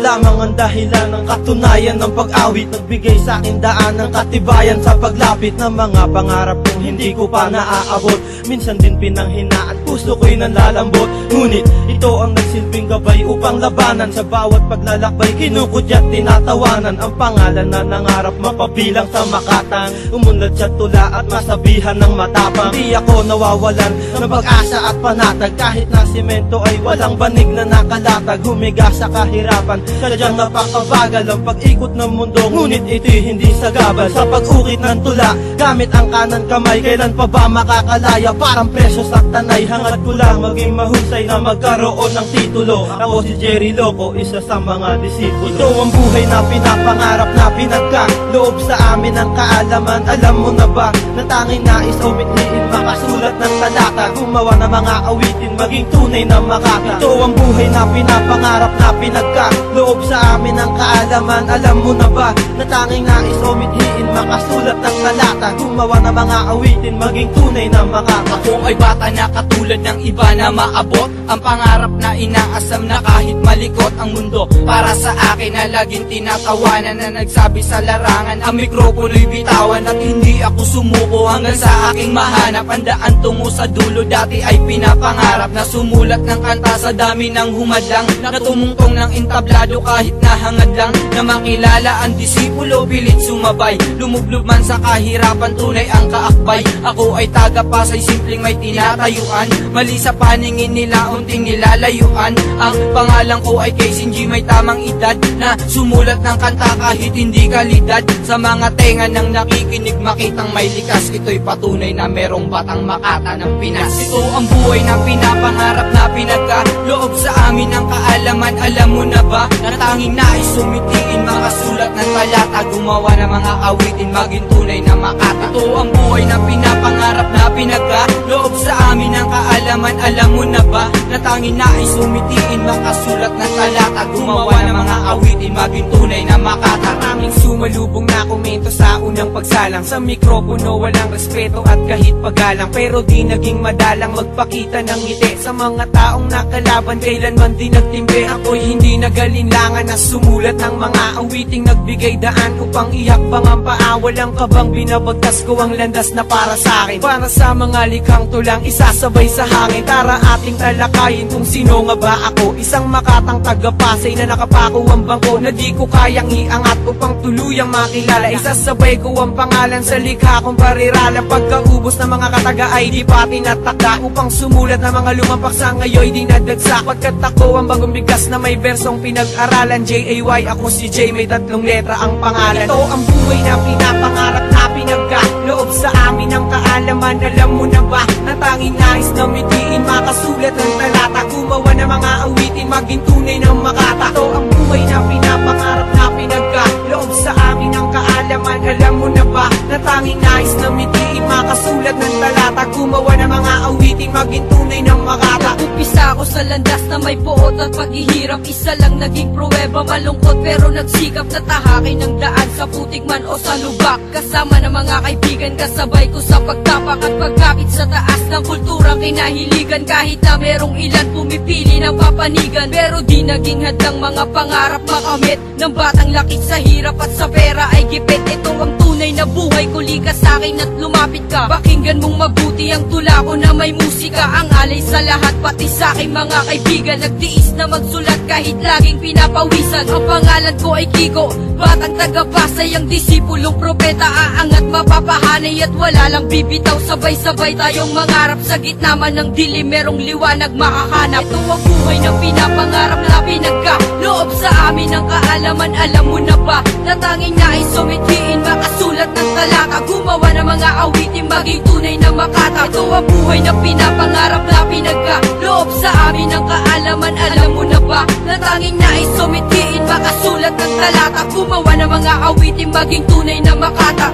lamang ang dahilan ng katunayan ng pag-awit. Nagbigay sa akin daan ng katibayan sa paglapit ng mga pangarap kong hindi ko pa naaabot. Minsan din pinanghinaan, puso ko'y nanlalambot. Ngunit ito ang nagsilbing gabay upang labanan. Sa bawat paglalakbay, kinukudyat tinatawanan ang pangalan na nangarap mapabilang sa makatang. Umunlad sa tula at masabihan ng matapang. Di ako nawawalan ng pag-asa at panatag. Kahit na simento ay walang banig na nakalatag. Humiga sa kahirapan, sadyang napakabagal ang pag-ikot ng mundo. Ngunit ito'y hindi sagabal sa pag-ukit ng tula. Gamit ang kanan kamay, kailan pa ba makakalaya? Parang preso sa tanay, hangat ko lang maging mahusay na magkaroon ng titulo. Ako si Jerry Loco, isa sa mga disipulo. Ito ang buhay na pinapangarap na pinagkaloob sa amin ang kaalaman. Alam mo na ba na tanging nais o mithiin, makasulat ng talata, gumawa ng mga awitin, maging tunay na makata. Ito ang buhay na pinapangarap na pinagkaloob sa amin ang kaalaman. Alam mo na ba na tanging nais o mithiin, makasulat ng talata, gumawa ng mga awitin, maging tunay na makata. Ako ay bata na katulad ng iba na maabot ang pangarap na inaasam na kahit malikot ang mundo. Para sa akin na laging tinatawanan, na nagsabi sa larangan ang mikropono'y bitawan. At hindi ako sumuko hanggang sa aking mahanap ang daan tungo sa dulo. Dati ay pinapangarap na sumulat ng kanta sa dami ng humadlang, na tumungtong ng entablado kahit nahangad lang, na makilala ang disipulo, pilit sumabay. Lumublob man sa kahirapan, tunay ang kaakbay. Ako ay taga-Pasay, simpleng may tinatayuan. Mali sa paningin nila, unting nilalayuan. Ang pangalan ko ay Kaysin G, may tamang edad na sumulat ng kanta kahit hindi kalidad. Sa mga tenga ng nakikinig, makitang may likas. Ito'y patunay na merong batang Makata ng Pinas. Ito ang buhay na pinapangarap na pinagkaloob sa amin ang kaalaman. Alam mo na ba na tanging nais sumitiin, makasulat ng talata, gumawa ng mga awitin, maging tunay na Makata. Ito ang buhay na pinapangarap na pinagkaloob sa amin ang kaalaman. Alam mo na ba na tanging nais sumitiin, makasulat ng talata, gumawa ng mga awitin, maging tunay na Makata. Maraming sumalubong na komento sa unang pagsalang. Sa mikropono walang respeto at kahit paggalang, pero di naging madalang magpakita ng ngiti sa mga taong nakalaban. Kailanman di nagtimbre, ako'y hindi nagalinlangan na sumulat ng mga awiting nagbigay daan upang ihakbang ang paa. Walang kabang binabagtas ko ang landas na para sa akin, para sa mga likhang tulang isasabay sa hangin. Tara ating talakayin kung sino nga ba ako, isang Makatang taga-Pasay na nakapako ang bangko, na di ko kayang iangat upang tuluyang makilala. Isasabay ko ang pangalan sa likha kong parirala. Pagkaubos ng mga kataga ay di pa tinatakda, upang sumulat na mga lumampak sa ngayon dinadagsak. Pagkat ako ang bagong bigkas na may bersong pinag-aralan. J-A-Y, ako si J, may 3 letra ang pangalan. Ito ang buhay na pinapangarap na pinagkaloob sa amin ang kaalaman. Alam mo na ba na tanging nais na mitiin, makasulat ng talata, gumawa ng mga awitin, maging tunay ng Makata. Ito ang buhay na pinapangarap na pinagkaloob sa amin ang kaalaman. Alam mo na ba na tanging nais na mitiin, makasulat ng talata, gumawa ng mga awitin, maging tunay ng Makata. Nag-umpisa ako sa landas na may puot at paghihirap. Isa lang naging pruweba, malungkot pero nagsikap na tahakin ng daan sa putik man o sa lubak. Kasama ng mga kaibigan, kasabay ko sa pagtapak at pagkakit sa taas ng kulturang kinahiligan. Kahit na merong ilan pumipili ng papanigan, pero di naging hadlang mga pangarap makamit ng batang lakit sa hirap at sa pera ay gipit. Ito ang tunay na buhay ko, likas sa akin at lumapit ka. Pakinggan mong mabuti ang tula ko na may musika, ang alay sa lahat pati sa aking mga kaibigan. Nagtiis na magsulat kahit laging pinapawisan. Ang pangalan ko ay Kiko, batang taga-Pasay, ang disipulong propeta. Aangat mapapahanay at wala lang bibitaw, sabay-sabay tayong mangarap. Sa gitna man ng dilim merong liwanag makahanap. Ito ang buhay na pinapangarap na pinagkaloob sa amin ang kaalaman. Alam mo na ba na tanging nais sumithiin, makasulat ng talata, gumawa ng mga awitin, maging tunay na Makata. Ito ang buhay na pinapangarap na pinagkaloob sa amin ang kaalaman. Alam mo na ba na tanging nais sumithiin, makasulat ng talata, gumawa ng mga awitin, maging tunay na Makata.